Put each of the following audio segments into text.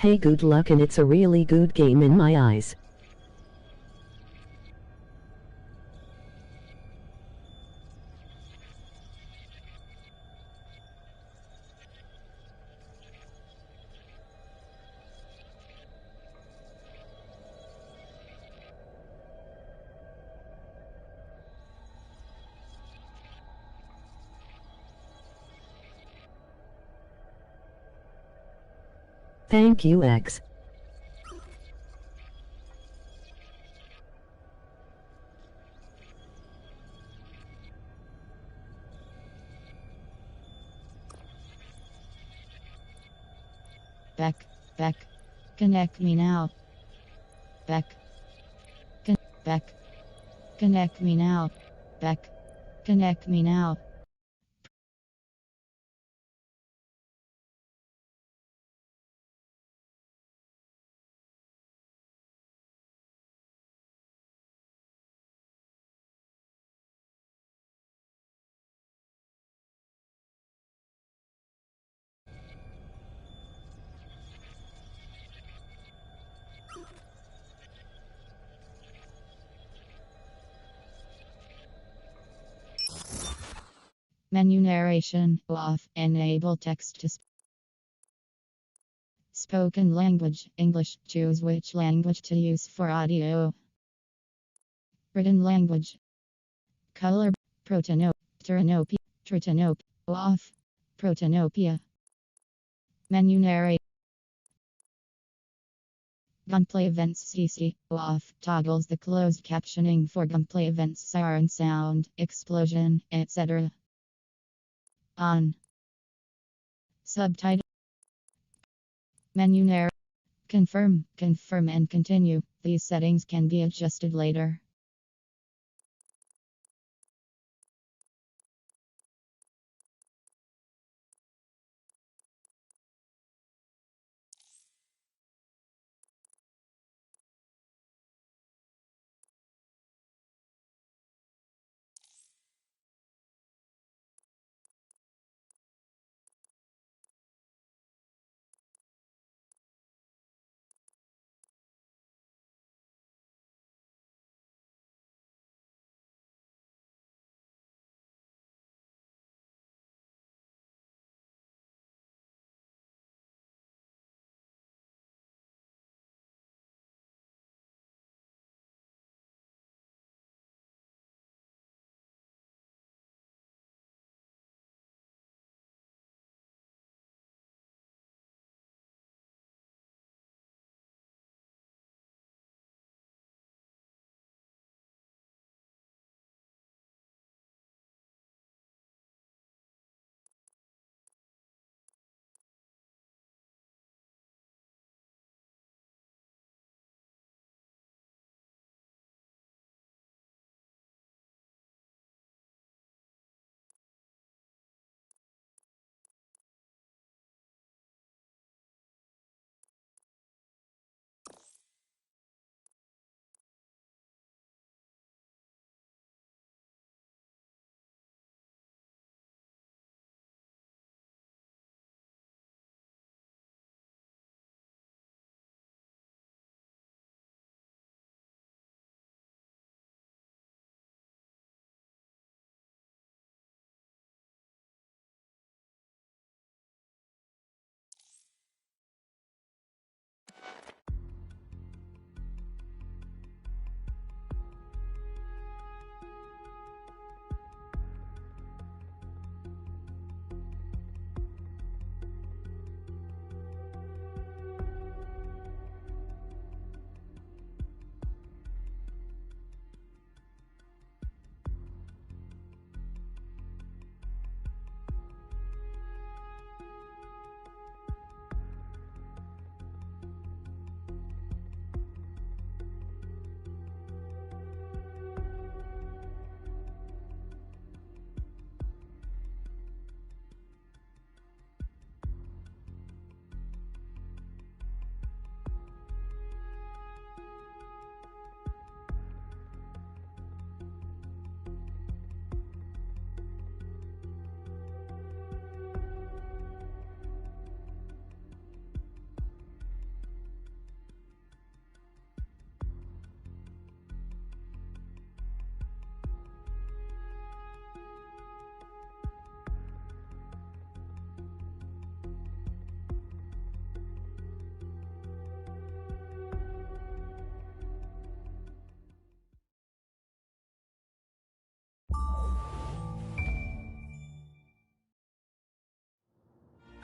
Hey, good luck, and it's a really good game in my eyes. Thank you, X. Beck, Beck. Connect me now. Beck. Beck. Connect me now. Beck. Connect me now. Menu narration off. Enable text to spoken language English. Choose which language to use for audio. Written language. Color. Protanope. Pteranopia. Tritanope. Off. Protanopia. Menu narrate. Gunplay events CC off toggles the closed captioning for gunplay events siren sound, explosion, etc. On. Subtitle. Menu narrate. Confirm, confirm and continue. These settings can be adjusted later.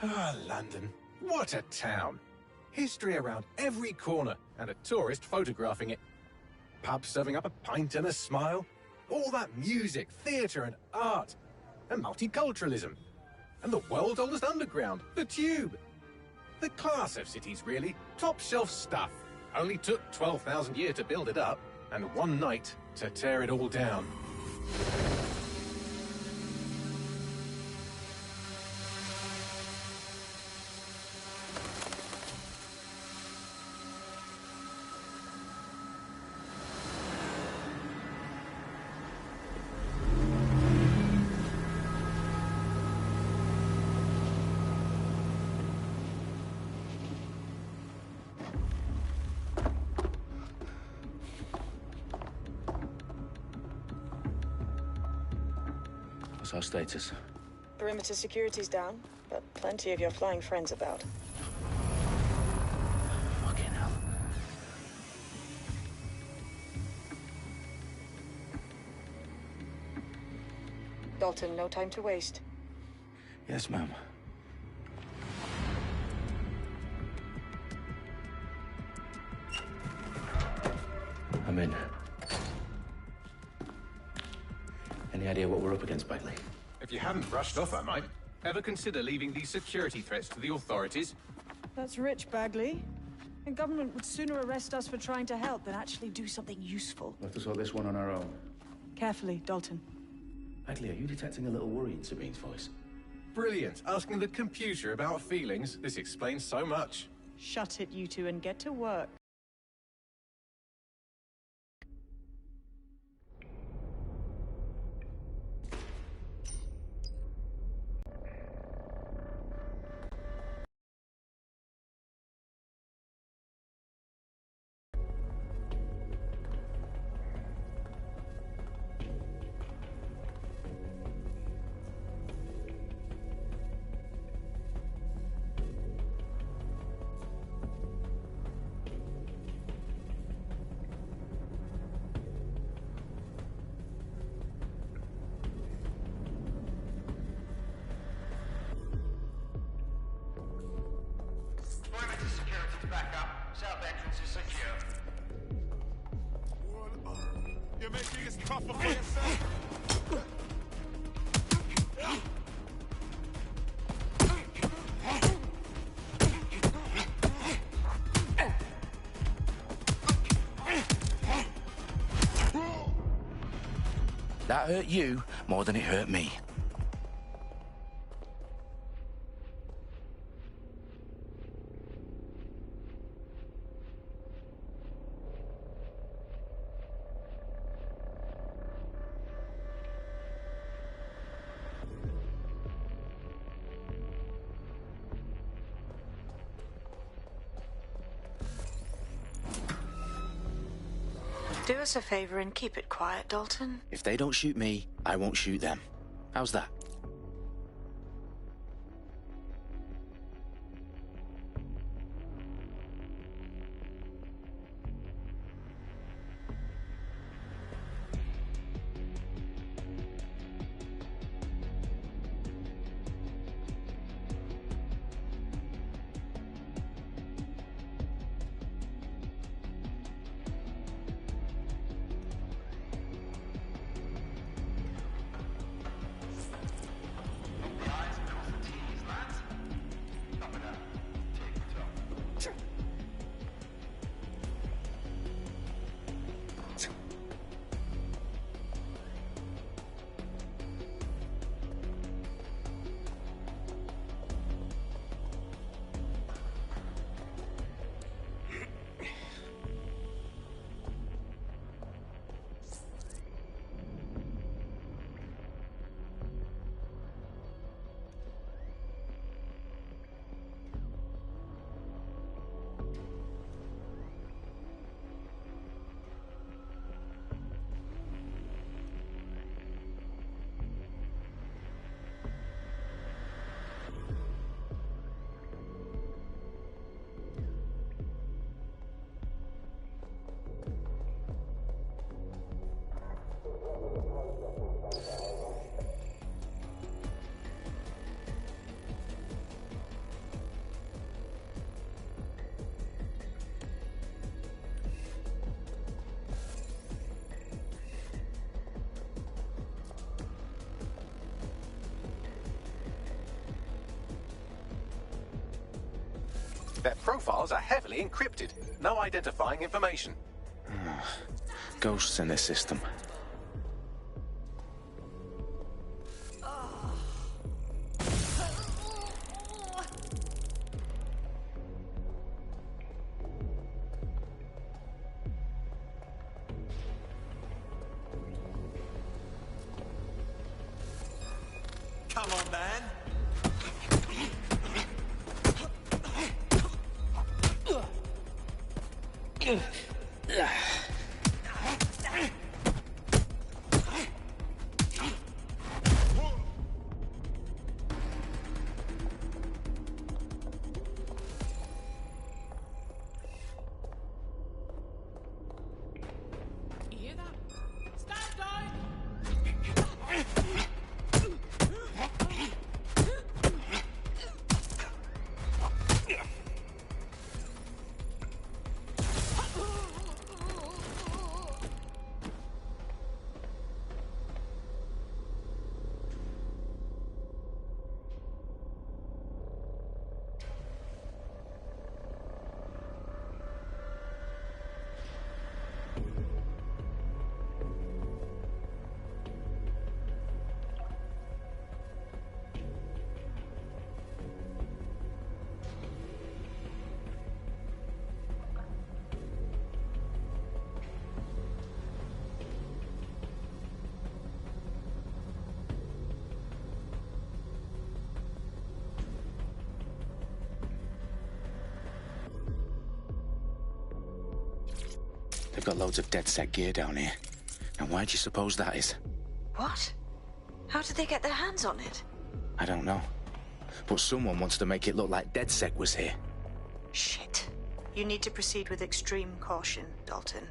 Ah, London. What a town. History around every corner and a tourist photographing it. Pubs serving up a pint and a smile. All that music, theatre and art. And multiculturalism. And the world's oldest underground, the Tube. The class of cities, really. Top shelf stuff. Only took 12,000 years to build it up, and one night to tear it all down. What's our status? Perimeter security's down, but plenty of your flying friends about. Fucking hell. Dalton, no time to waste. Yes, ma'am. I'm in. Any idea what we're up against, Bagley? If you hadn't brushed off, I might. Ever consider leaving these security threats to the authorities? That's rich, Bagley. And government would sooner arrest us for trying to help than actually do something useful. We'll have to sort this one on our own. Carefully, Dalton. Bagley, are you detecting a little worry in Sabine's voice? Brilliant. Asking the computer about feelings. This explains so much. Shut it, you two, and get to work. Perimeter security's back up. South entrance is secure. You're making it tougher for yourself. That hurt you more than it hurt me. Do us a favor and keep it quiet, Dalton. If they don't shoot me, I won't shoot them. How's that? Their profiles are heavily encrypted. No identifying information. Ghosts in this system. Come on, man. You hear that? Stand down! They've got loads of DedSec gear down here. Now why do you suppose that is? What? How did they get their hands on it? I don't know. But someone wants to make it look like DedSec was here. Shit. You need to proceed with extreme caution, Dalton.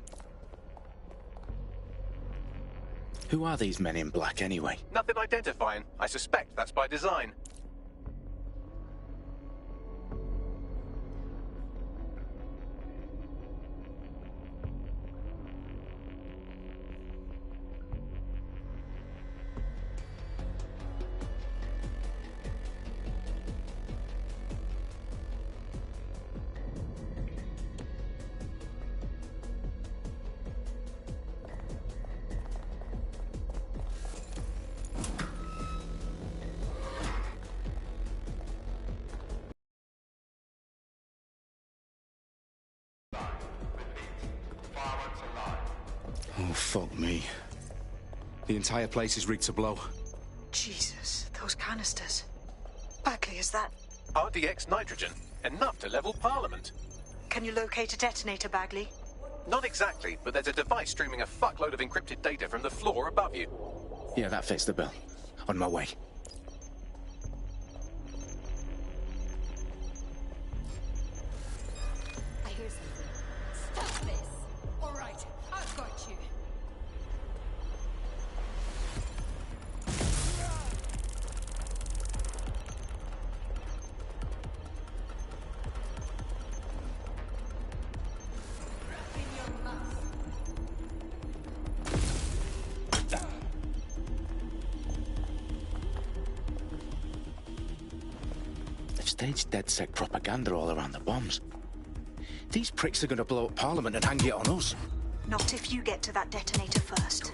Who are these men in black anyway? Nothing identifying. I suspect that's by design. Oh, fuck me. The entire place is rigged to blow. Jesus, those canisters. Bagley, is that... RDX nitrogen. Enough to level Parliament. Can you locate a detonator, Bagley? Not exactly, but there's a device streaming a fuckload of encrypted data from the floor above you. Yeah, that fits the bill. On my way. I hear something. Stop this! All right, I've got you. Wrapping your mouth. They've staged DedSec propaganda all around the bombs. These pricks are going to blow up Parliament and hang it on us. Not if you get to that detonator first.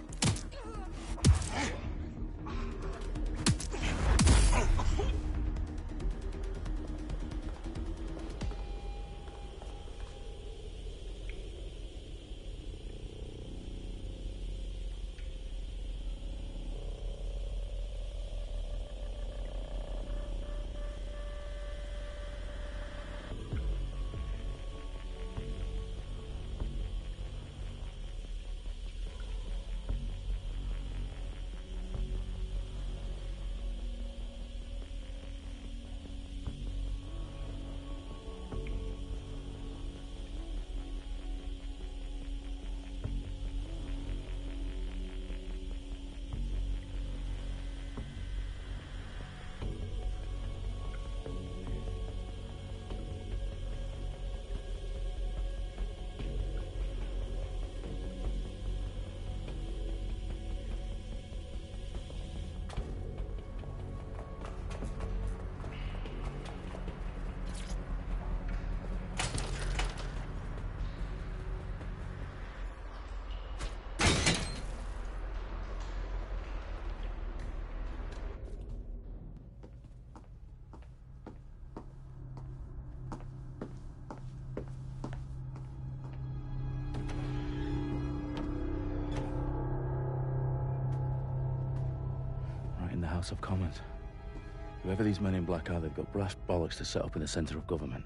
House of Commons. Whoever these men in black are, they've got brass bollocks to set up in the centre of government.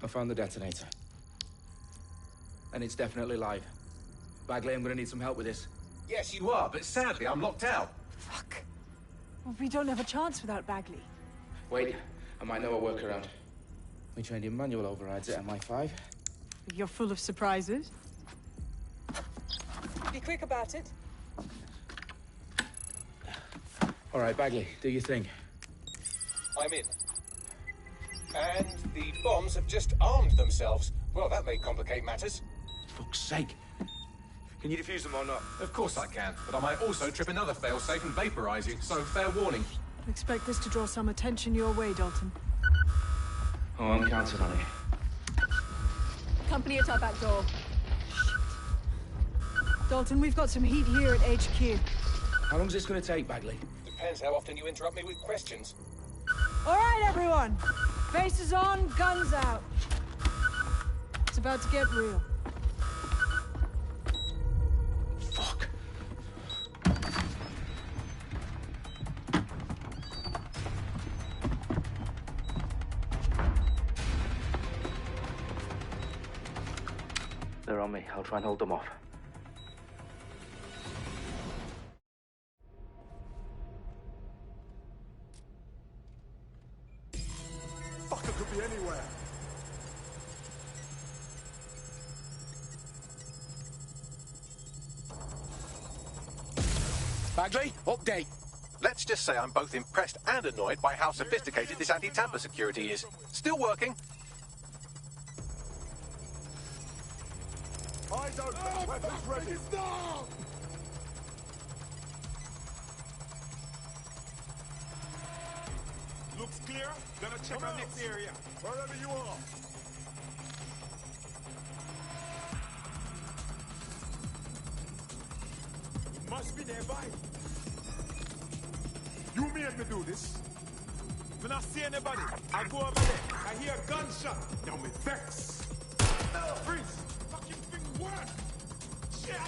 I found the detonator. And it's definitely live. Bagley, I'm gonna need some help with this. Yes, you are, but sadly, I'm locked out. Fuck. Well, we don't have a chance without Bagley. Wait, I might know a workaround. We trained in manual overrides at MI5. You're full of surprises. Be quick about it. All right, Bagley, do your thing. I'm in. And the bombs have just armed themselves. Well, that may complicate matters. Fuck's sake. Can you defuse them or not? Of course I can, but I might also trip another failsafe and vaporize you, so fair warning. Expect this to draw some attention your way, Dalton. Oh, I'm counting on it. Company at our back door. Dalton, we've got some heat here at HQ. How long's this gonna take, Bagley? Depends how often you interrupt me with questions. All right, everyone. Faces on, guns out. It's about to get real. Fuck. They're on me. I'll try and hold them off. Fucker could be anywhere. Bagley, update. Let's just say I'm both impressed and annoyed by how sophisticated this anti-tamper security is. Still working. Eyes open. Weapons ready. Stop! Looks clear. Gonna check our next area. Wherever you are. It must be nearby. You made me do this. When I see anybody, I go over there. I hear a gunshot. Now me vex. Freeze! Fucking thing work! Shit!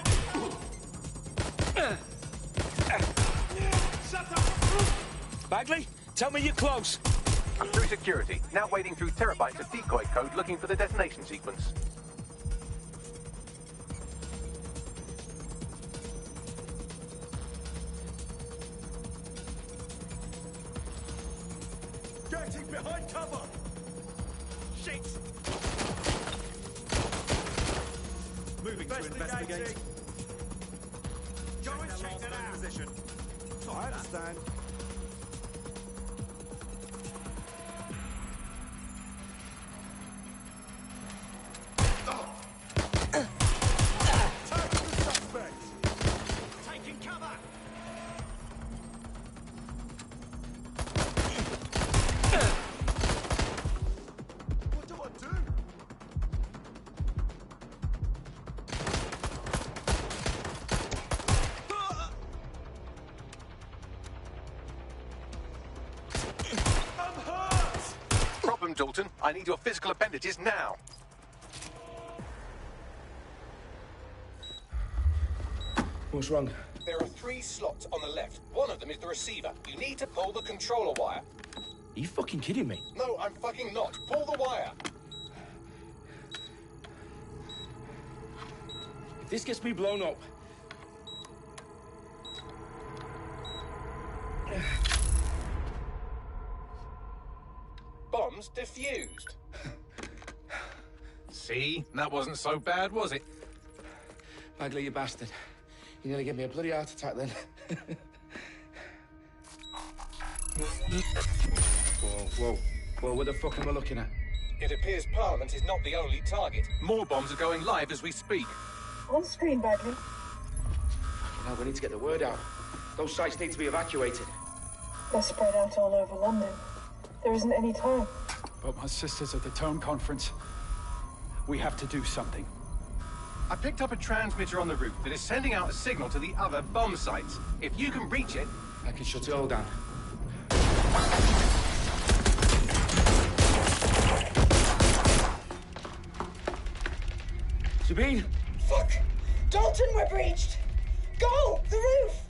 Shut up! Bagley, tell me you're close. I'm through security, now wading through terabytes of decoy code looking for the detonation sequence. Getting behind cover! Shit! Moving to investigate. Go and check that out. Position. I understand. Dalton, I need your physical appendages now. What's wrong? There are 3 slots on the left. One of them is the receiver. You need to pull the controller wire. Are you fucking kidding me? No, I'm fucking not. Pull the wire. If this gets me blown up... Bombs defused. See? That wasn't so bad, was it? Bagley, you bastard. You nearly gave me a bloody heart attack then. Whoa, what the fuck am I looking at? It appears Parliament is not the only target. More bombs are going live as we speak. On screen, Bagley. Now we need to get the word out. Those sites need to be evacuated. They're spread out all over London. There isn't any time. But my sister's at the Tone Conference. We have to do something. I picked up a transmitter on the roof that is sending out a signal to the other bomb sites. If you can reach it... I can shut it all down. Sabine? Fuck! Dalton, we're breached! Go! The roof!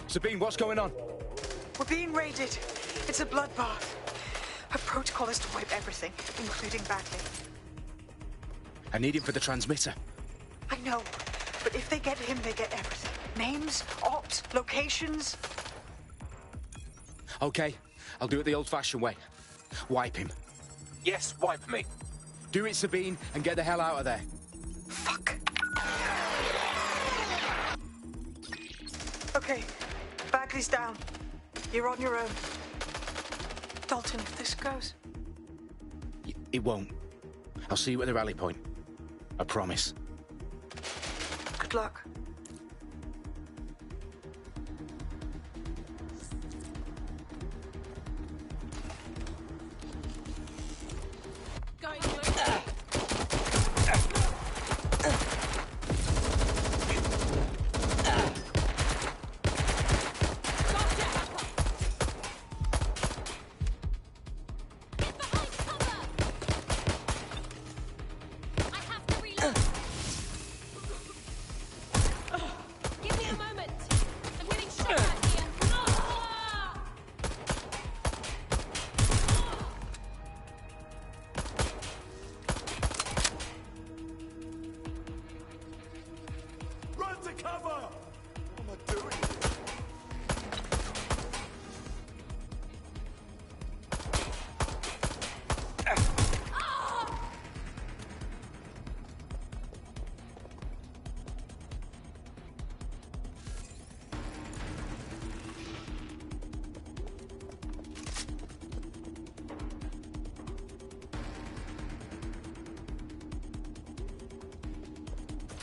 Sabine, what's going on? We're being raided. It's a bloodbath. Our protocol is to wipe everything, including Bagley. I need him for the transmitter. I know, but if they get him, they get everything. Names, ops, locations. Okay, I'll do it the old-fashioned way. Wipe him. Yes, wipe me. Do it, Sabine, and get the hell out of there. Fuck. Okay, Bagley's down. You're on your own. Dalton, if this goes... It won't. I'll see you at the rally point. I promise. Good luck.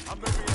I'm moving in.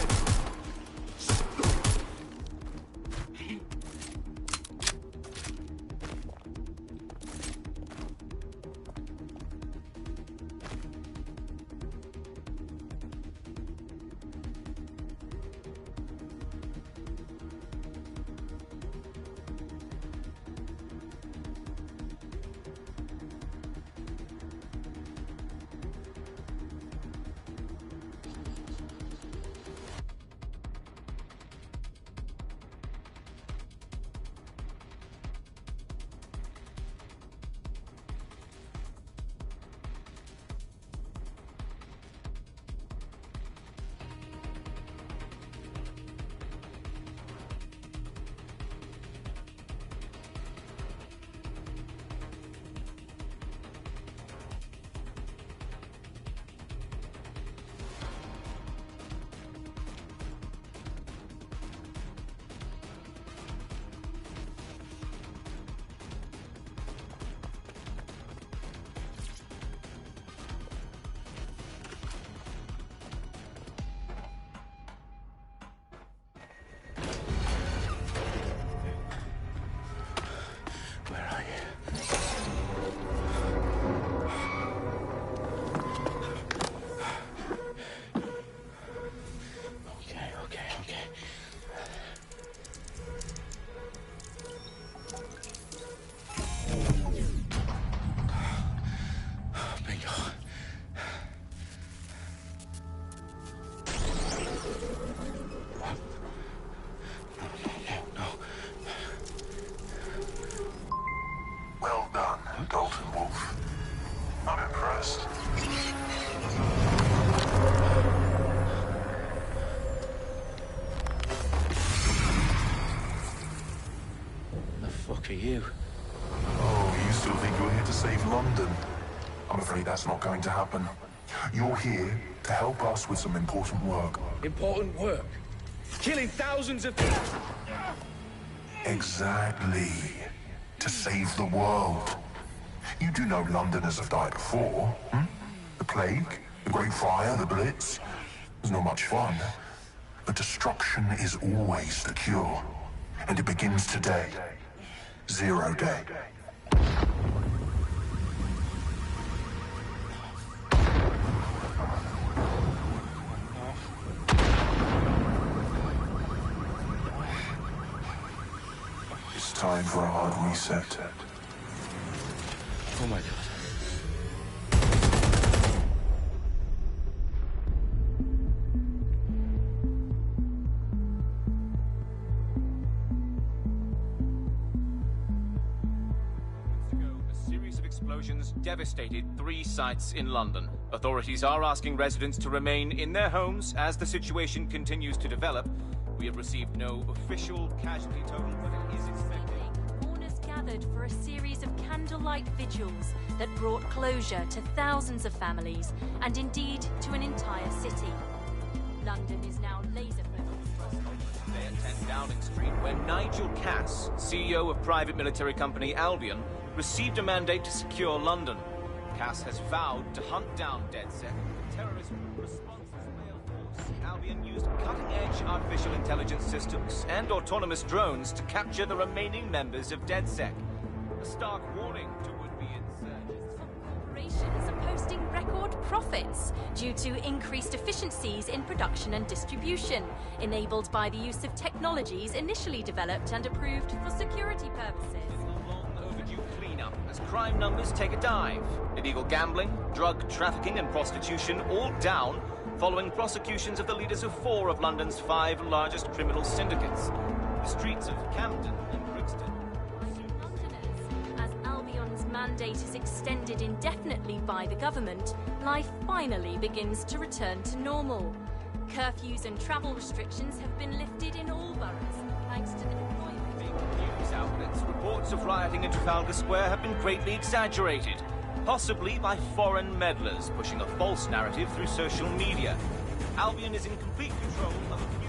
You? Oh, you still think you're here to save London? I'm afraid that's not going to happen. You're here to help us with some important work. Important work? killing thousands of... Exactly. To save the world. You do know Londoners have died before, hmm? The Plague, the Great Fire, the Blitz. It's not much fun. But destruction is always the cure. And it begins today. Zero Day. It's time for a hard reset. Oh my God. Explosions devastated 3 sites in London. Authorities are asking residents to remain in their homes as the situation continues to develop. We have received no official casualty total, but it is expected. Mourners gathered for a series of candlelight vigils that brought closure to thousands of families and indeed to an entire city. London is now laser-focused. Today at 10 Downing Street, where Nigel Cass, CEO of private military company Albion, received a mandate to secure London. Cass has vowed to hunt down DedSec, the terrorist response force. Albion used cutting-edge artificial intelligence systems and autonomous drones to capture the remaining members of DedSec. A stark warning to would-be insurgents. Corporations are posting record profits due to increased efficiencies in production and distribution, enabled by the use of technologies initially developed and approved for security purposes. As crime numbers take a dive. Illegal gambling, drug trafficking and prostitution all down following prosecutions of the leaders of 4 of London's 5 largest criminal syndicates. The streets of Camden and Brixton. Londoners, as Albion's mandate is extended indefinitely by the government, life finally begins to return to normal. Curfews and travel restrictions have been lifted in all boroughs, thanks to the deployment. News outlets, reports of rioting in Trafalgar Square have been greatly exaggerated, possibly by foreign meddlers pushing a false narrative through social media. Albion is in complete control of a few...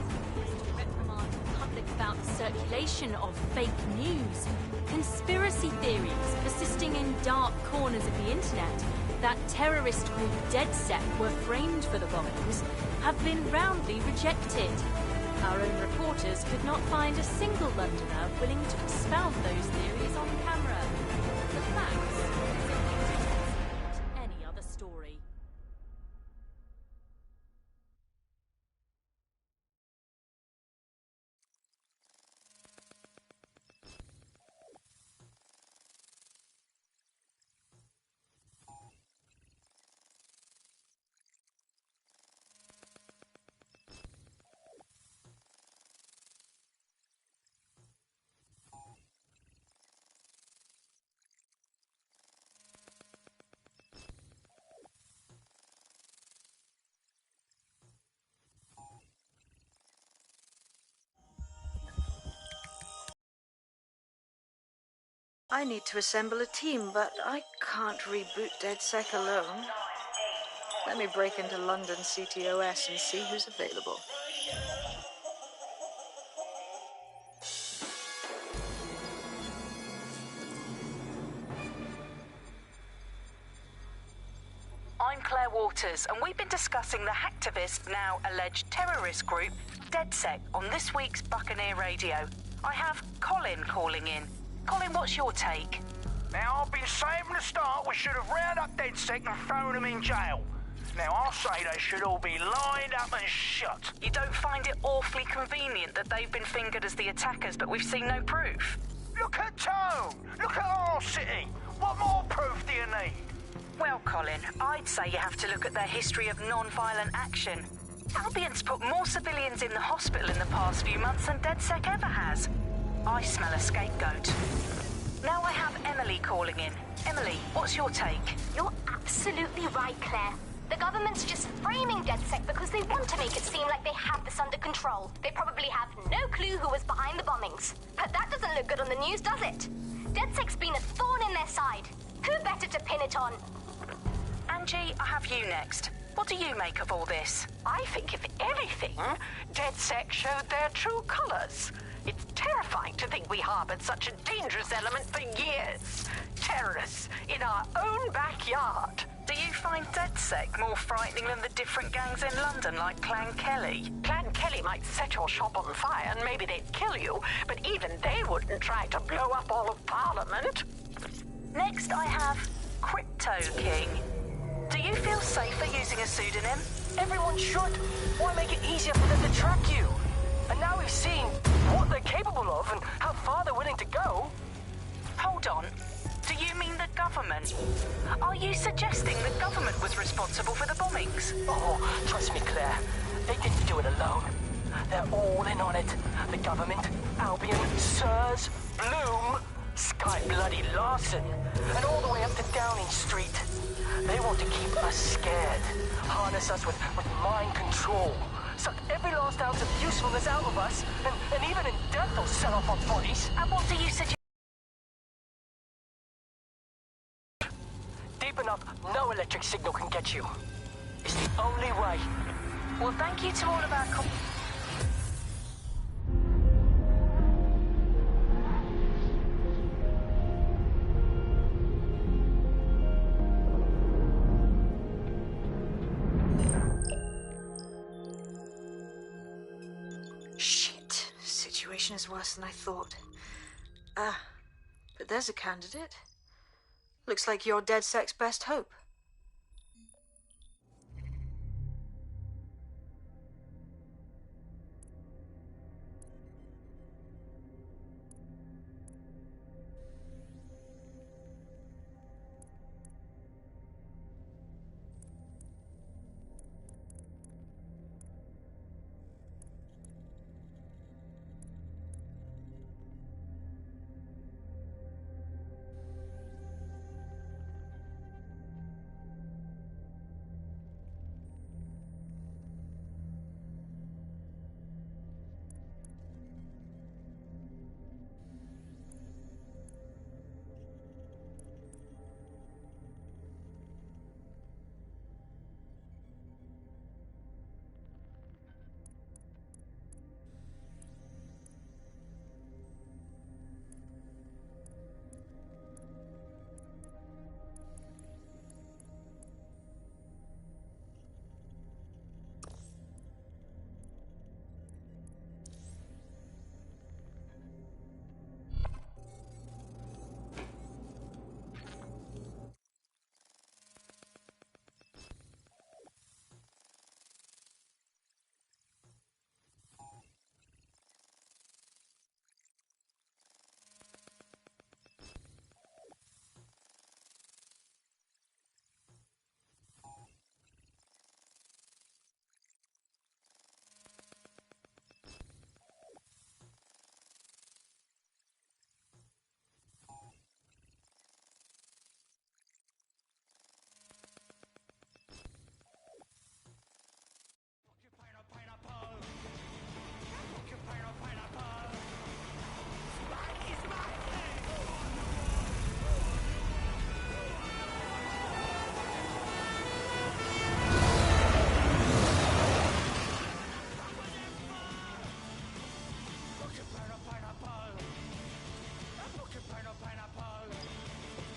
reprimand the public about the circulation of fake news, conspiracy theories persisting in dark corners of the internet that terrorist group DedSec were framed for the bombings have been roundly rejected. Our own reporters could not find a single Londoner willing to expound those theories on camera. The facts simply don't support any other story. I need to assemble a team, but I can't reboot DedSec alone. Let me break into London CTOS and see who's available. I'm Claire Waters, and we've been discussing the hacktivist, now alleged terrorist group, DedSec, on this week's Buccaneer Radio. I have Colin calling in. Colin, what's your take? Now, I've been saying from the start we should have rounded up DedSec and thrown them in jail. Now, I'll say they should all be lined up and shot. You don't find it awfully convenient that they've been fingered as the attackers, but we've seen no proof? Look at Tone! Look at our city! What more proof do you need? Well, Colin, I'd say you have to look at their history of non-violent action. Albion's put more civilians in the hospital in the past few months than DedSec ever has. I smell a scapegoat. Now I have Emily calling in. Emily, what's your take? You're absolutely right, Claire. The government's just framing DedSec because they want to make it seem like they have this under control. They probably have no clue who was behind the bombings. But that doesn't look good on the news, does it? DedSec's been a thorn in their side. Who better to pin it on? Angie, I have you next. What do you make of all this? I think, if anything, DedSec showed their true colors. It's terrifying to think we harbored such a dangerous element for years. Terrorists in our own backyard. Do you find DedSec more frightening than the different gangs in London, like Clan Kelly? Clan Kelly might set your shop on fire and maybe they'd kill you, but even they wouldn't try to blow up all of Parliament. Next, I have Crypto King. Do you feel safer using a pseudonym? Everyone should. Why make it easier for them to track you? And now we've seen what they're capable of and how far they're willing to go. Hold on. Do you mean the government? Are you suggesting the government was responsible for the bombings? Oh, trust me, Claire. They didn't do it alone. They're all in on it. The government, Albion, Sirs, Bloom, Sky Bloody Larson, and all the way up to Downing Street. They want to keep us scared, harness us with mind control, suck every last ounce of usefulness out of us, and even in death they'll set off our bodies. And what do you suggest? Deep enough, no electric signal can get you. It's the only way. Well, thank you to all of our Shit. Situation is worse than I thought. But there's a candidate. Looks like you're DedSec's best hope.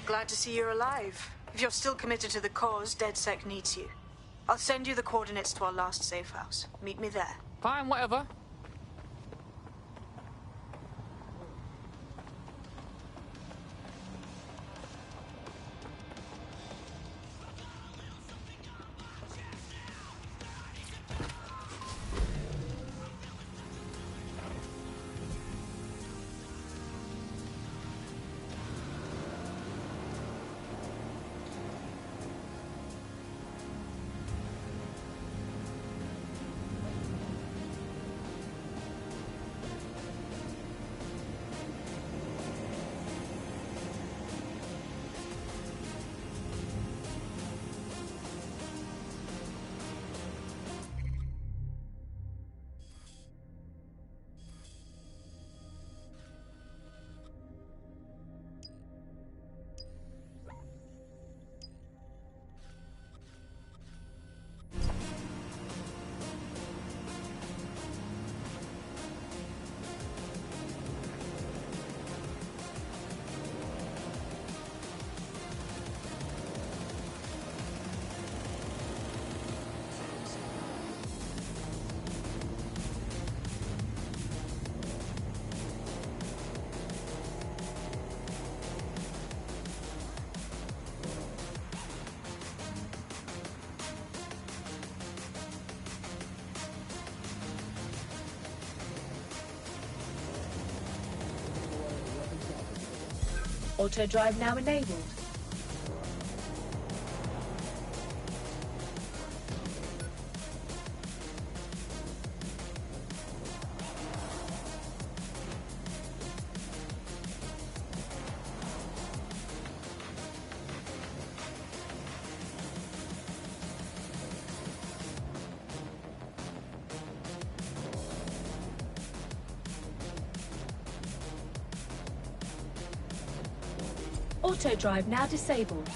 Glad to see you're alive. If you're still committed to the cause, DedSec needs you. I'll send you the coordinates to our last safe house. Meet me there. Fine, whatever. Auto drive now enabled. Auto drive now disabled.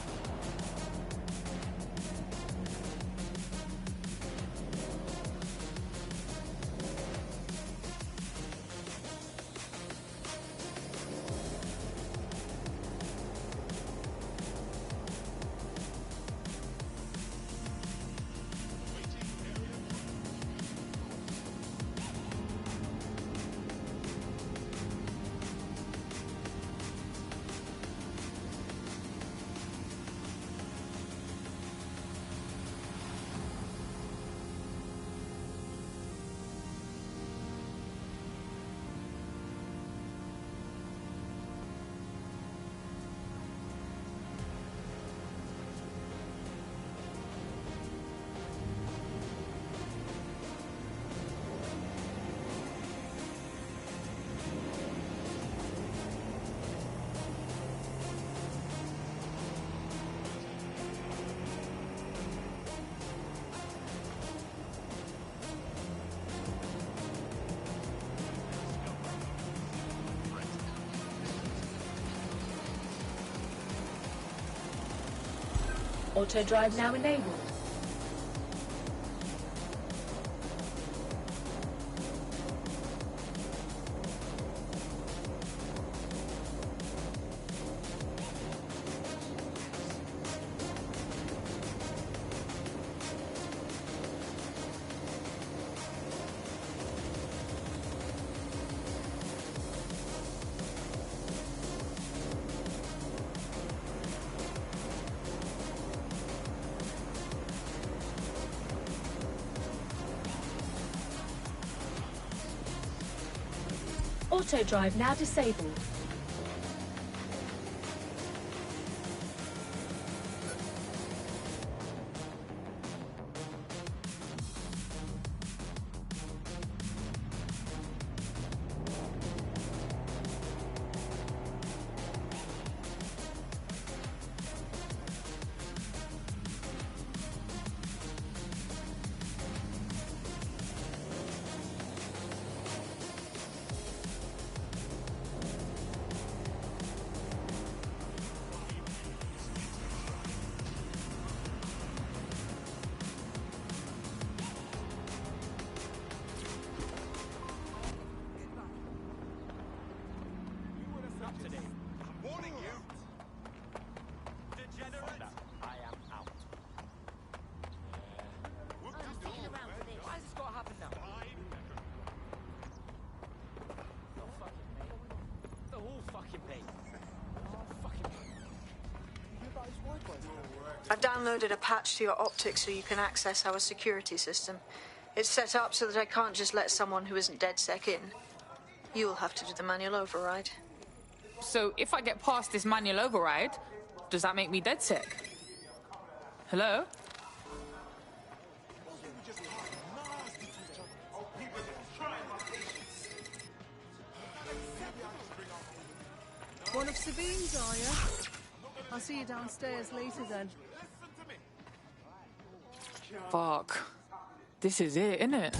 Auto drive now enabled. Auto drive now disabled. I've downloaded a patch to your optics so you can access our security system. It's set up so that I can't just let someone who isn't DedSec in. You'll have to do the manual override. So if I get past this manual override, does that make me DedSec? Hello? One of Sabine's, are you? I'll see you downstairs later then. Fuck. This is it, innit?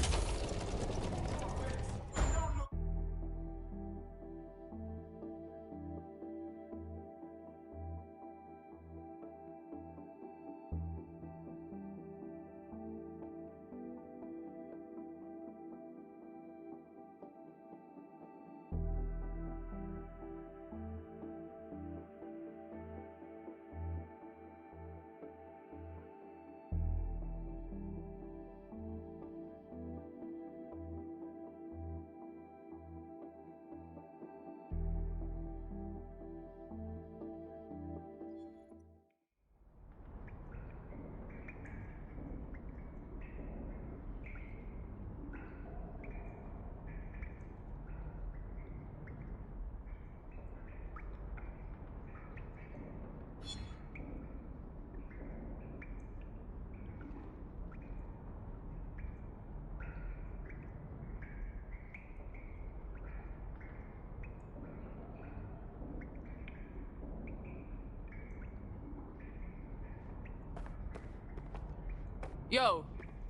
Yo,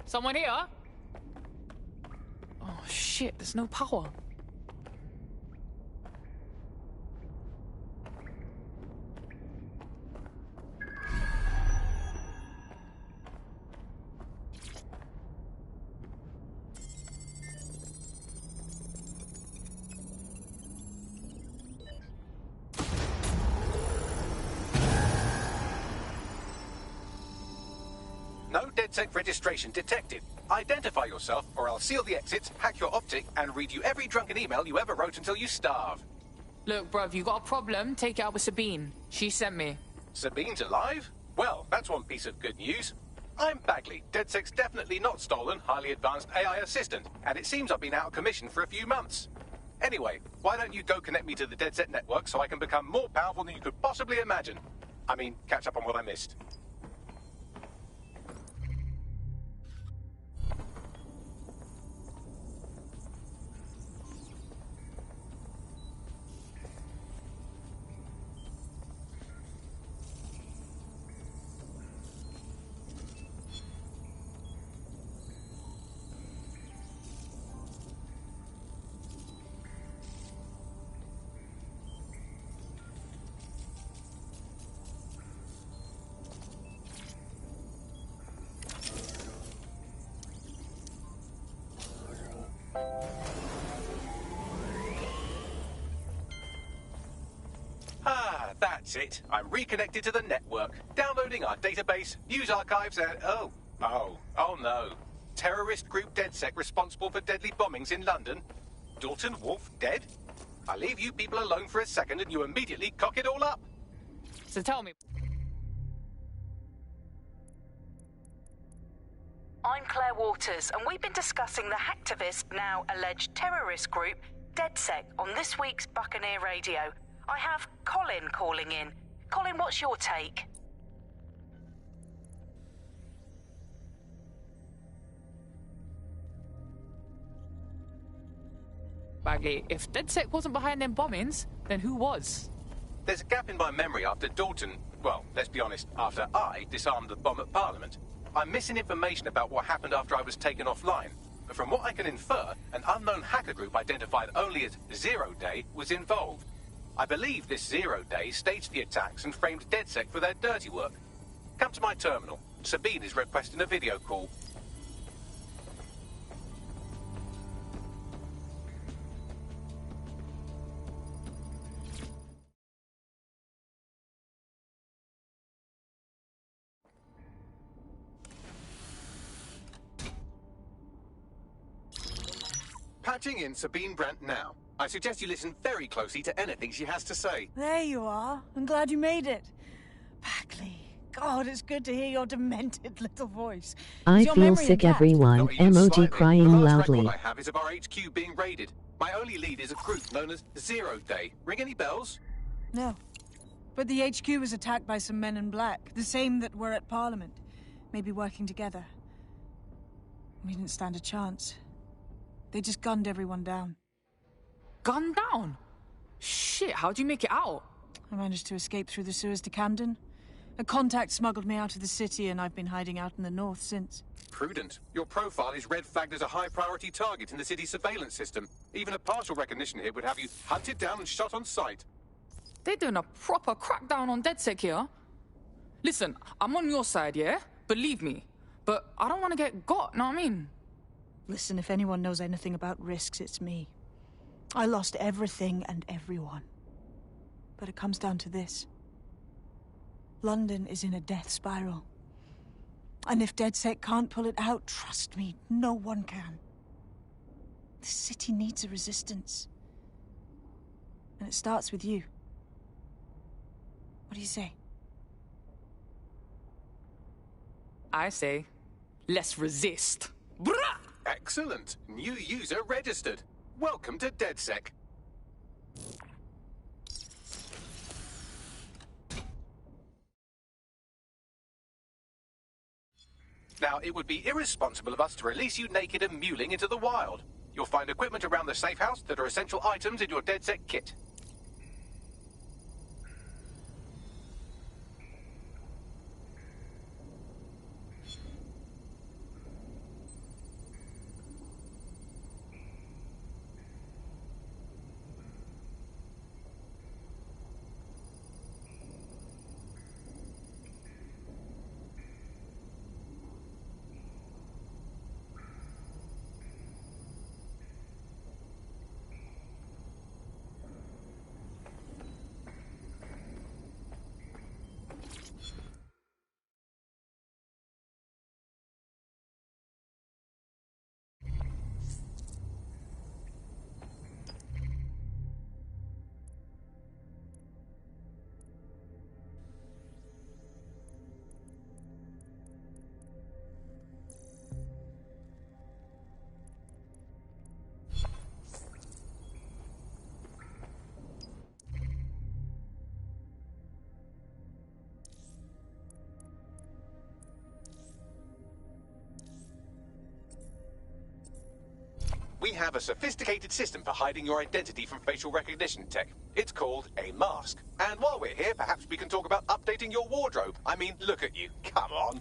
someone here? Oh shit, there's no power. No DedSec registration detected. Identify yourself, or I'll seal the exits, hack your optic, and read you every drunken email you ever wrote until you starve. Look, bruv, you got a problem? Take it out with Sabine. She sent me. Sabine's alive? Well, that's one piece of good news. I'm Bagley, DedSec's definitely not stolen, highly advanced AI assistant, and it seems I've been out of commission for a few months. Anyway, why don't you go connect me to the DedSec network so I can become more powerful than you could possibly imagine? I mean, catch up on what I missed. That's it. I'm reconnected to the network, downloading our database, news archives, and oh no. Terrorist group DedSec responsible for deadly bombings in London. Dalton Wolf dead? I leave you people alone for a second and you immediately cock it all up. So tell me. I'm Claire Waters, and we've been discussing the hacktivist, now alleged terrorist group, DedSec, on this week's Buccaneer Radio. I have Colin calling in. Colin, what's your take? Bagley, if DedSec wasn't behind them bombings, then who was? There's a gap in my memory after Dalton, well, let's be honest, after I disarmed the bomb at Parliament. I'm missing information about what happened after I was taken offline. But from what I can infer, an unknown hacker group identified only as Zero Day was involved. I believe this Zero Day staged the attacks and framed DedSec for their dirty work. Come to my terminal. Sabine is requesting a video call. Patching in Sabine Brandt now. I suggest you listen very closely to anything she has to say. There you are. I'm glad you made it. Bagley. God, it's good to hear your demented little voice. I feel sick, everyone. Emoji crying the last loudly. record I have is of our HQ being raided. My only lead is a group known as Zero Day. Ring any bells? No. But the HQ was attacked by some men in black. The same that were at Parliament. Maybe working together. We didn't stand a chance. They just gunned everyone down. Gunned down? Shit, how'd you make it out? I managed to escape through the sewers to Camden. A contact smuggled me out of the city, and I've been hiding out in the north since. Prudent. Your profile is red flagged as a high-priority target in the city's surveillance system. Even a partial recognition here would have you hunted down and shot on sight. They're doing a proper crackdown on DedSec here. Listen, I'm on your side, yeah? Believe me. But I don't want to get got, know what I mean? Listen, if anyone knows anything about risks, it's me. I lost everything and everyone. But it comes down to this. London is in a death spiral. And if DedSec can't pull it out, trust me, no one can. The city needs a resistance. And it starts with you. What do you say? I say, let's resist. Brah! Excellent. New user registered. Welcome to DedSec. Now, it would be irresponsible of us to release you naked and mewling into the wild. You'll find equipment around the safe house that are essential items in your DedSec kit. We have a sophisticated system for hiding your identity from facial recognition tech. It's called a mask. And while we're here, perhaps we can talk about updating your wardrobe. I mean, look at you. Come on.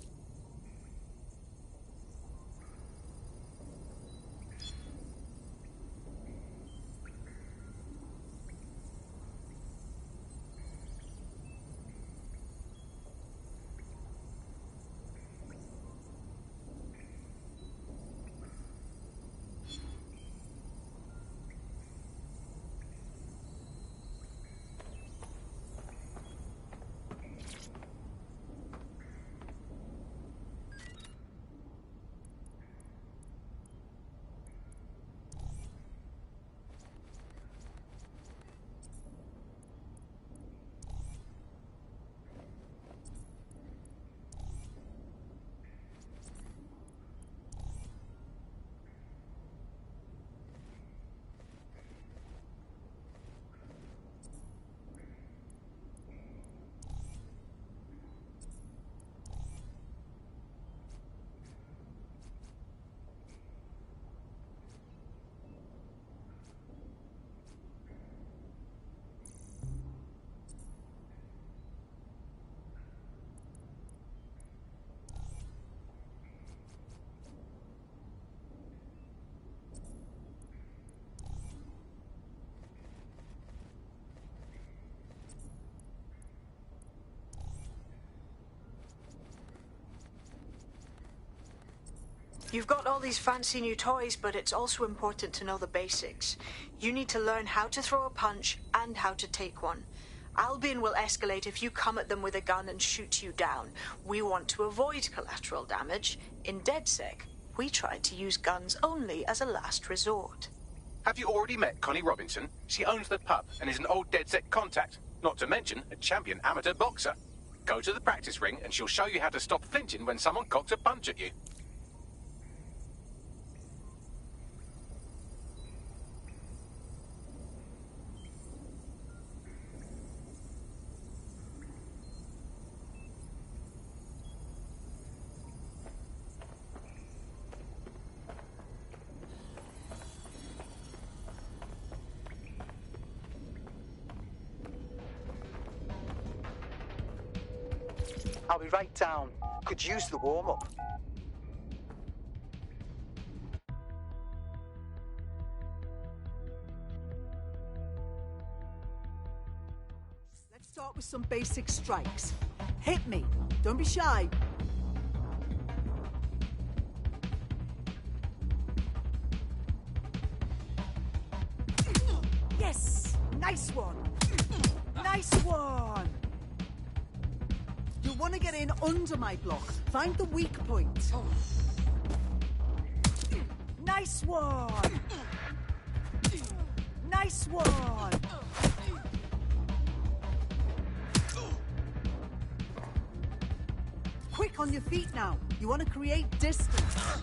You've got all these fancy new toys, but it's also important to know the basics. You need to learn how to throw a punch and how to take one. Albion will escalate if you come at them with a gun and shoot you down. We want to avoid collateral damage. In DedSec, we try to use guns only as a last resort. Have you already met Connie Robinson? She owns the pub and is an old DedSec contact, not to mention a champion amateur boxer. Go to the practice ring and she'll show you how to stop flinching when someone cocks a punch at you. I'll be right down. Could use the warm-up. Let's start with some basic strikes. Hit me. Don't be shy. Yes! Nice one! Nice one! You want to get in under my block. Find the weak point. Nice one! Nice one! Quick on your feet now. You want to create distance.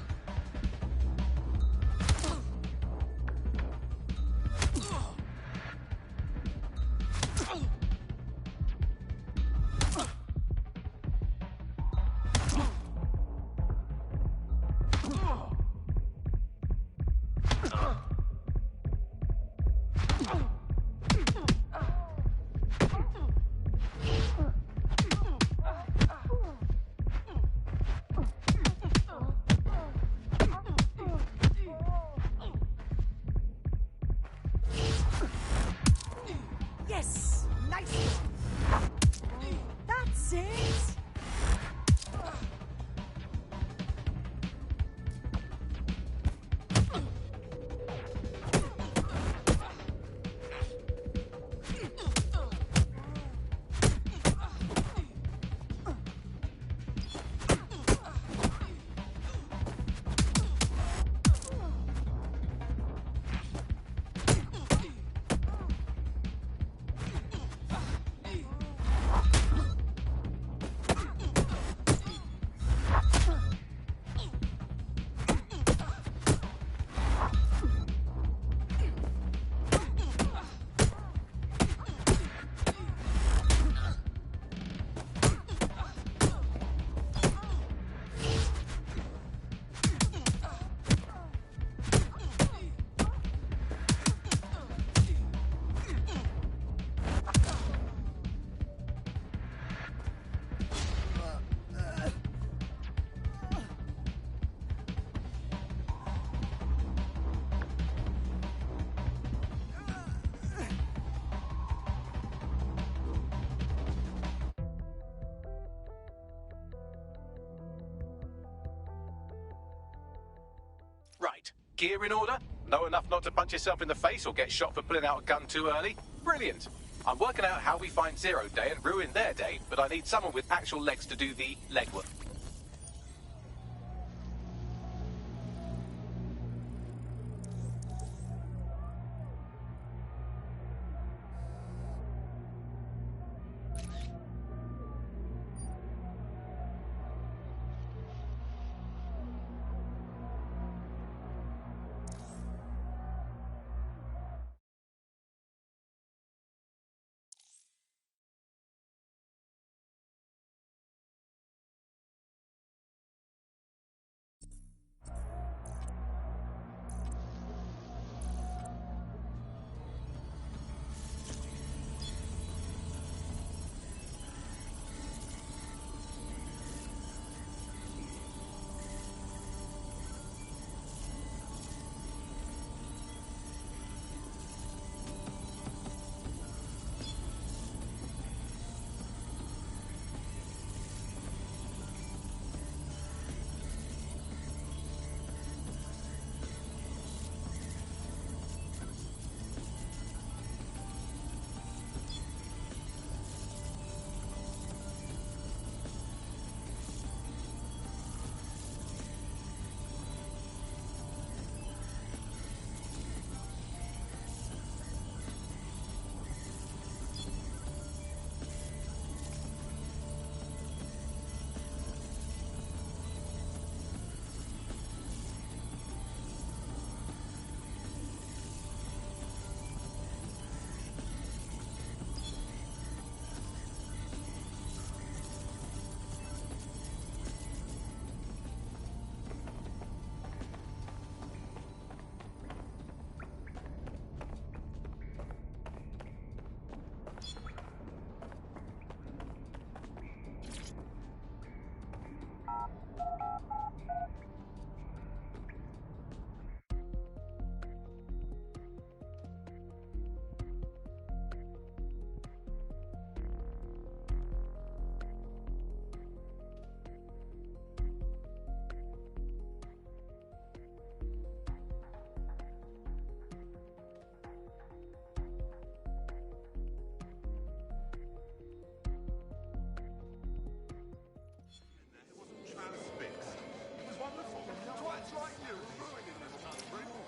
Gear in order? Know enough not to punch yourself in the face or get shot for pulling out a gun too early? Brilliant. I'm working out how we find Zero Day and ruin their day, but I need someone with actual legs to do the legwork.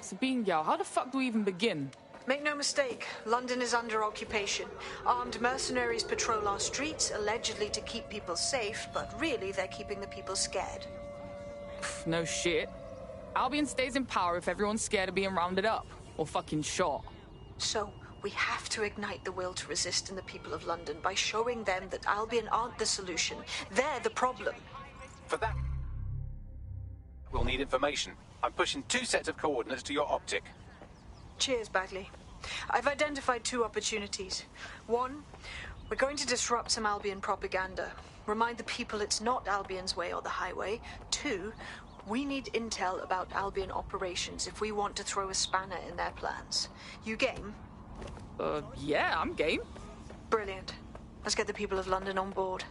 Sabine Gal, how the fuck do we even begin? Make no mistake, London is under occupation. Armed mercenaries patrol our streets, allegedly to keep people safe, but really they're keeping the people scared. No shit. Albion stays in power if everyone's scared of being rounded up. Or fucking shot. So, we have to ignite the will to resist in the people of London by showing them that Albion aren't the solution. They're the problem. For that, we'll need information. I'm pushing 2 sets of coordinates to your optic. Cheers, Bagley. I've identified 2 opportunities. 1, we're going to disrupt some Albion propaganda. Remind the people it's not Albion's way or the highway. 2, we need intel about Albion operations if we want to throw a spanner in their plans. You game? Yeah, I'm game. Brilliant. Let's get the people of London on board.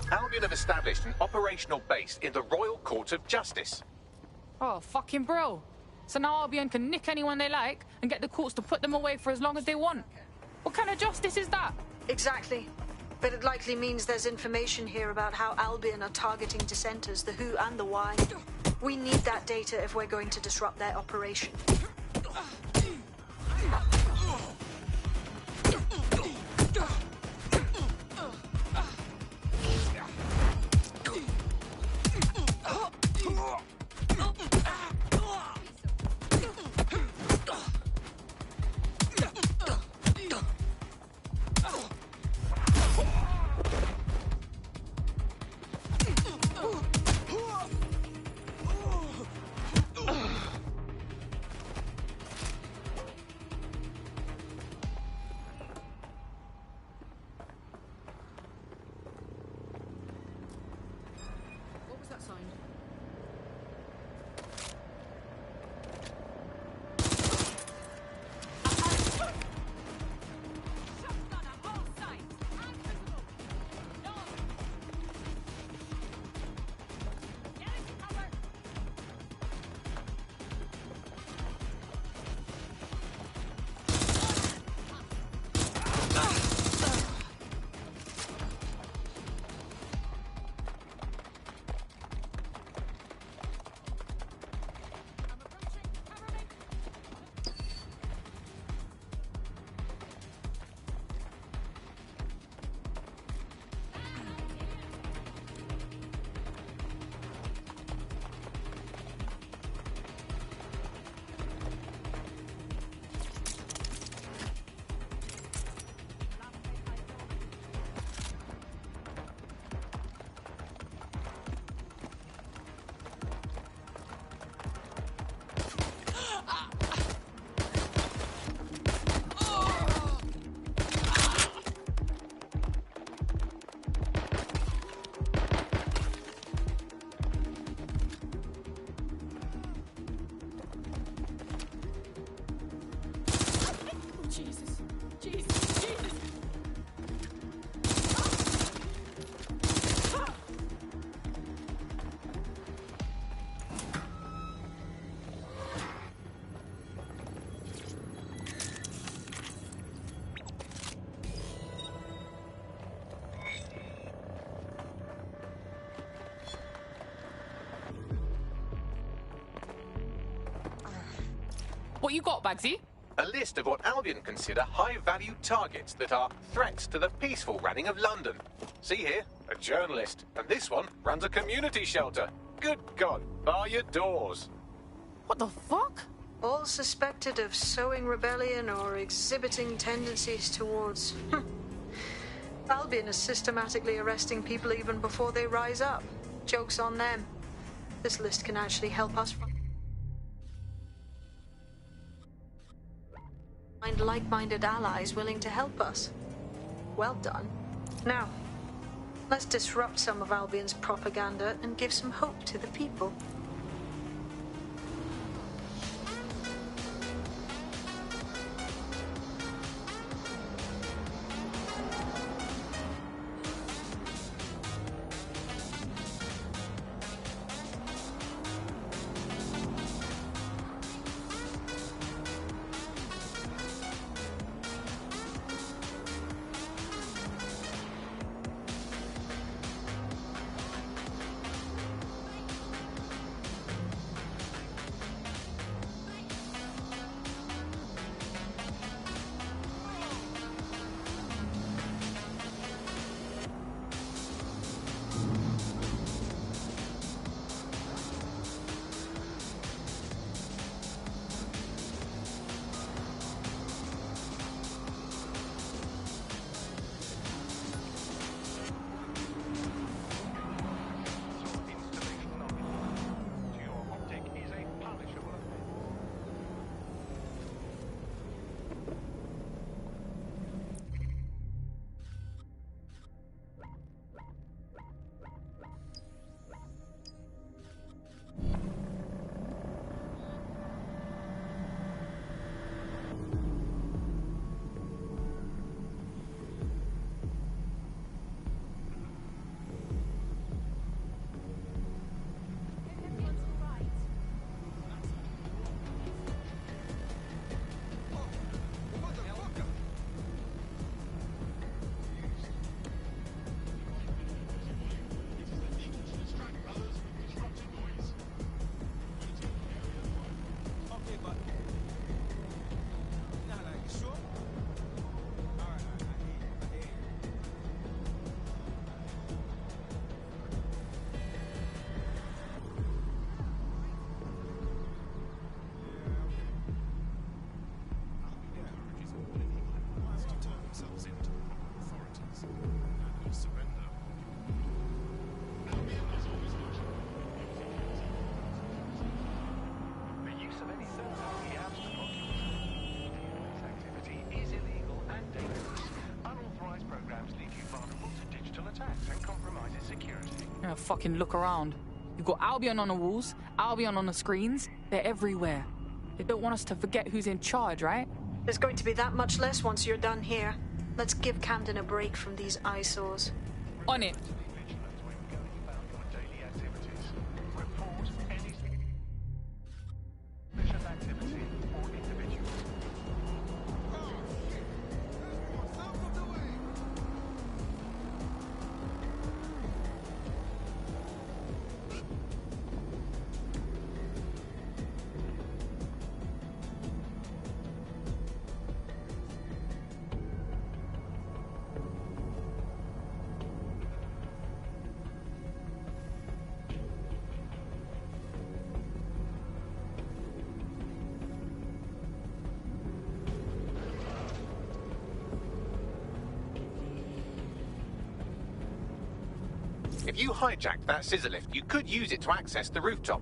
Albion have established an operational base in the Royal Court of Justice. Oh, fucking bro. So now Albion can nick anyone they like and get the courts to put them away for as long as they want. What kind of justice is that? Exactly. But it likely means there's information here about how Albion are targeting dissenters, the who and the why. We need that data if we're going to disrupt their operation. What you got, Bagsy? A list of what Albion consider high-value targets that are threats to the peaceful running of London. See here, a journalist, and this one runs a community shelter. Good God, bar your doors. What the fuck? All suspected of sowing rebellion or exhibiting tendencies towards... Albion is systematically arresting people even before they rise up. Joke's on them. This list can actually help us find like-minded allies willing to help us. Well done. Now, let's disrupt some of Albion's propaganda and give some hope to the people. fucking look around. You've got Albion on the walls, Albion on the screens. They're everywhere. They don't want us to forget who's in charge, right? There's going to be that much less once you're done here. Let's give Camden a break from these eyesores. On it. If you hijacked that scissor lift, you could use it to access the rooftop.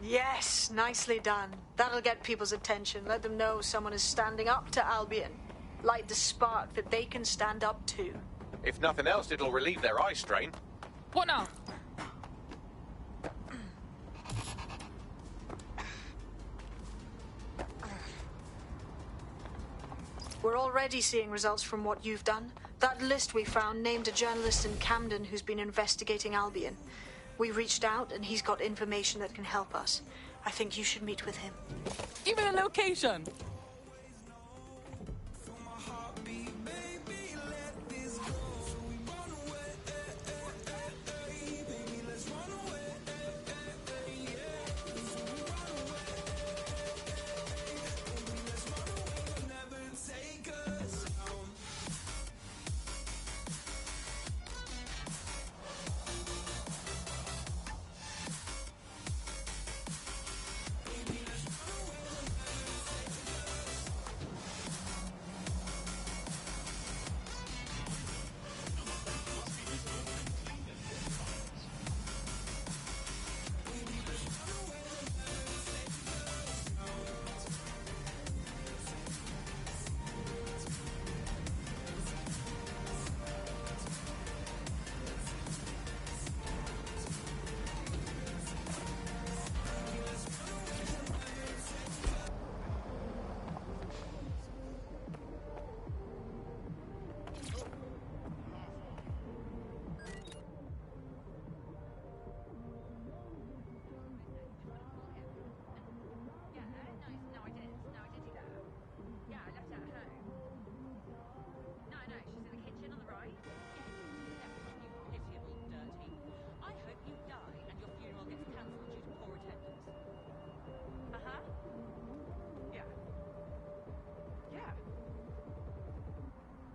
Yes, nicely done. That'll get people's attention. Let them know someone is standing up to Albion. Light the spark that they can stand up to. If nothing else, it'll relieve their eye strain. What now? We're already seeing results from what you've done. That list we found named a journalist in Camden who's been investigating Albion. We reached out and he's got information that can help us. I think you should meet with him. Give me the location.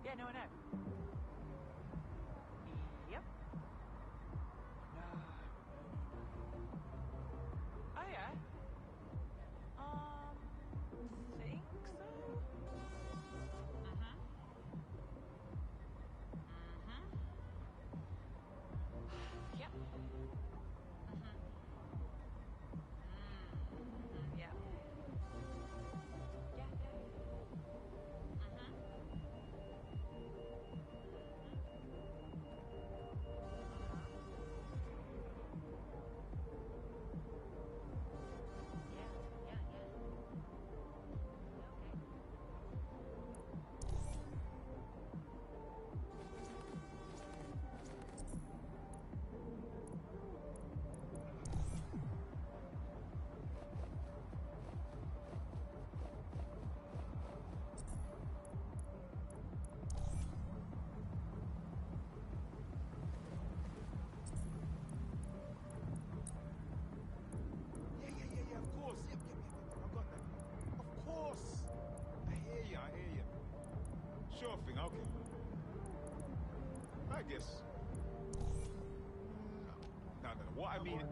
Yeah, no, I know. Yep. No. Oh, yeah. Think so? Yep. Yeah. Sure thing, okay. I guess. No. What I mean. Right.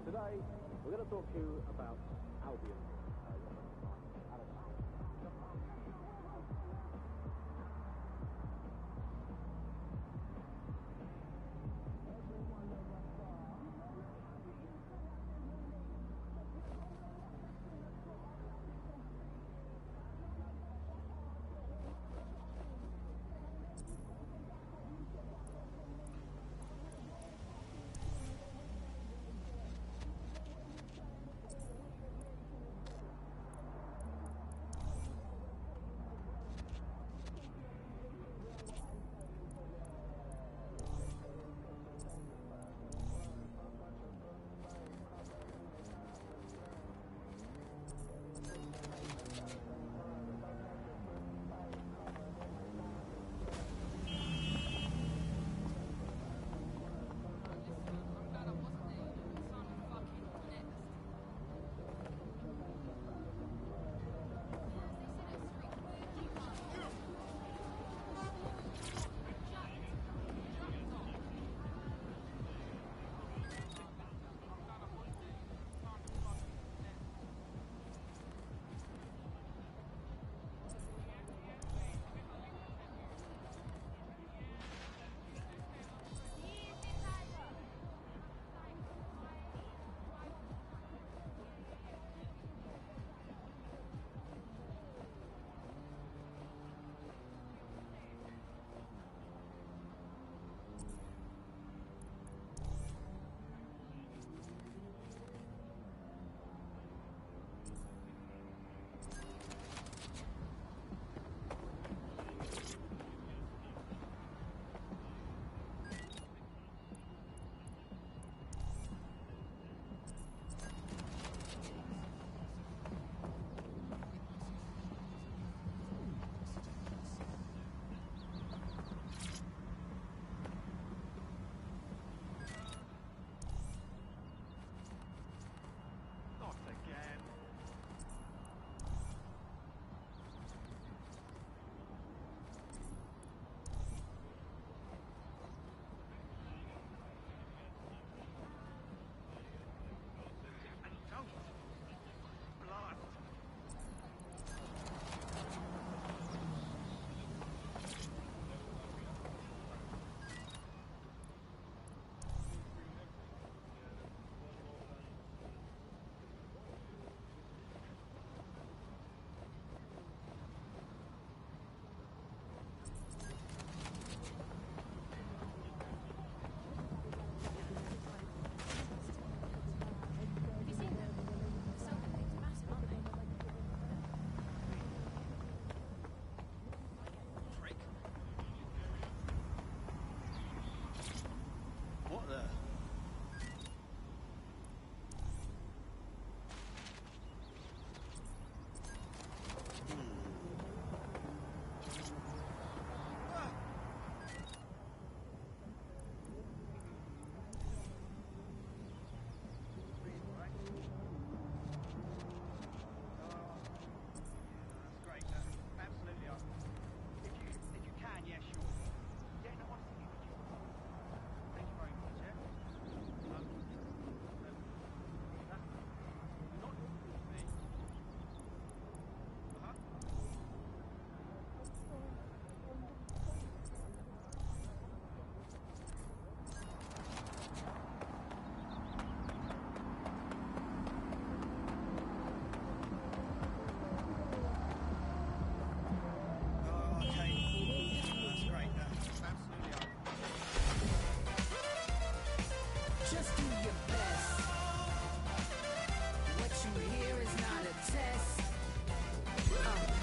Today, we're going to talk to you about Albion.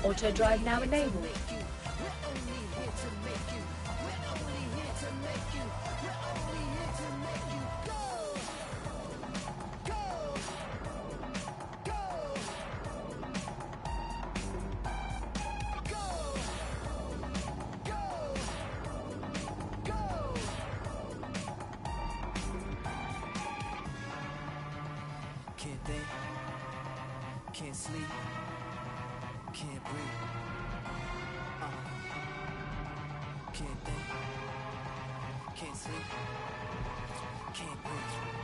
Auto drive now enabled. Can't think, can't sleep, can't breathe. Can't think, can't sleep, can't breathe.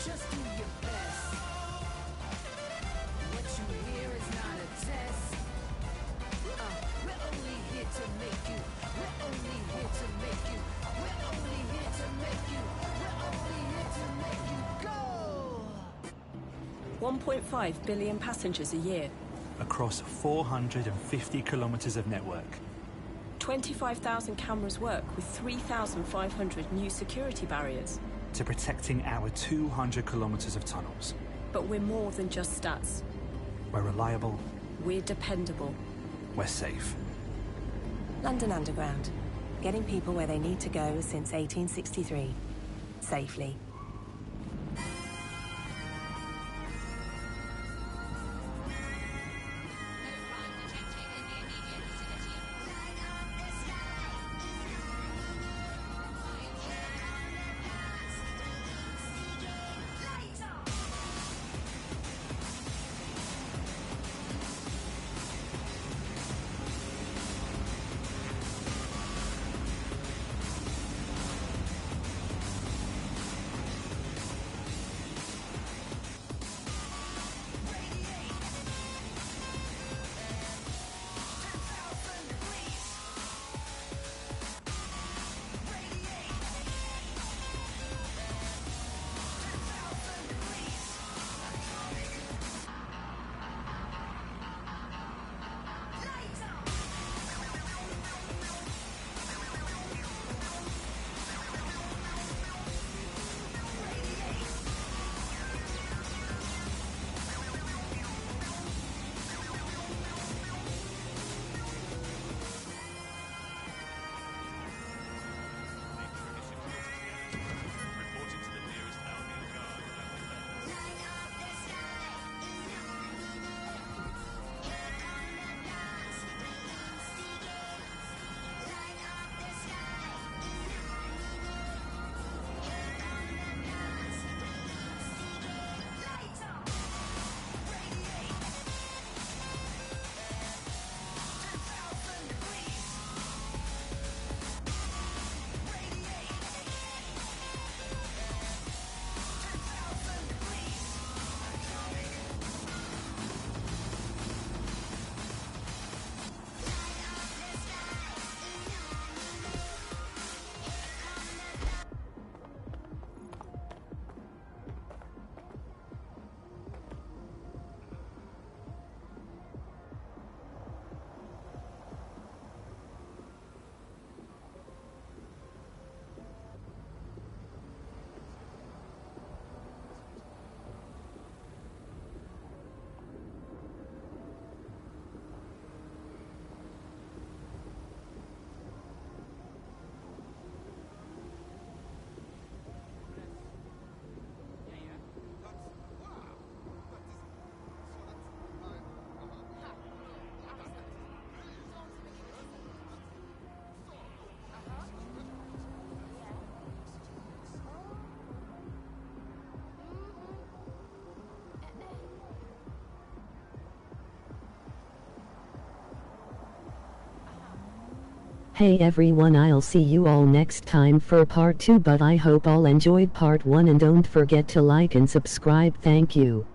Just do your best. What you hear is not a test. We're only here to make you. We're only here to make you. We're only here to make you. We're only here to make you go. 1.5 billion passengers a year. Across 450 kilometers of network. 25,000 cameras work with 3,500 new security barriers. To protecting our 200 kilometers of tunnels. But we're more than just stats. We're reliable. We're dependable. We're safe. London Underground. Getting people where they need to go since 1863. Safely. Hey everyone, I'll see you all next time for part 2, but I hope all enjoyed part 1 and don't forget to like and subscribe. Thank you.